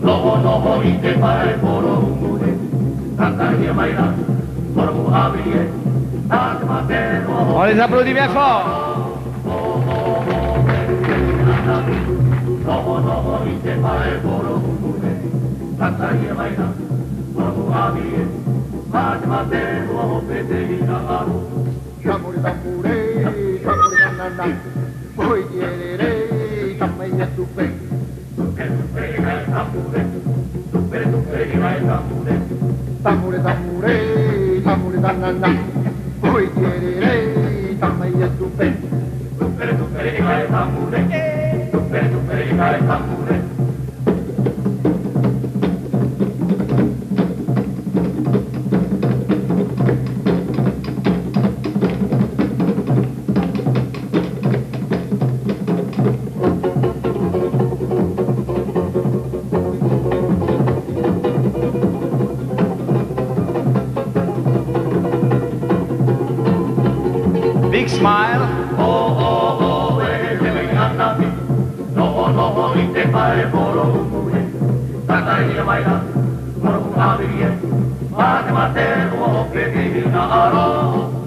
no y te para el foro mure, cantar y bailar, por muhabrie, atmatero. On les applaudit bien fort. No y te para el foro mure, cantar y bailar, por muhabrie, atmatero, pete y nagaro. Shamuri tambure, shamuri nanana, hoy quiere, tamaya tupe. Tambure, tambure, tambure nanana, hoy quiere, tamaya tupe. Big smile. No, y te para el foro mure, cantar y bailar, por muhabrie, atmatero, pete y nagaro.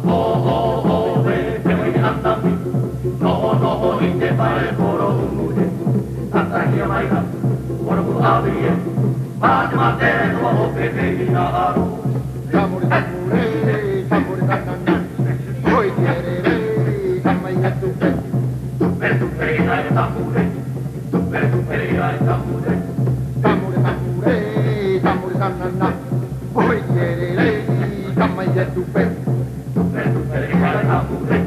No, y te para el foro mure, cantar y bailar, por muhabrie, atmatero, pete y nagaro. Shamuri tambure, shamuri nanana, hoy quiere, tamaya tupe. Tambure, tambure, tambure nanana, hoy quiere, tamaya tupe. Tambure,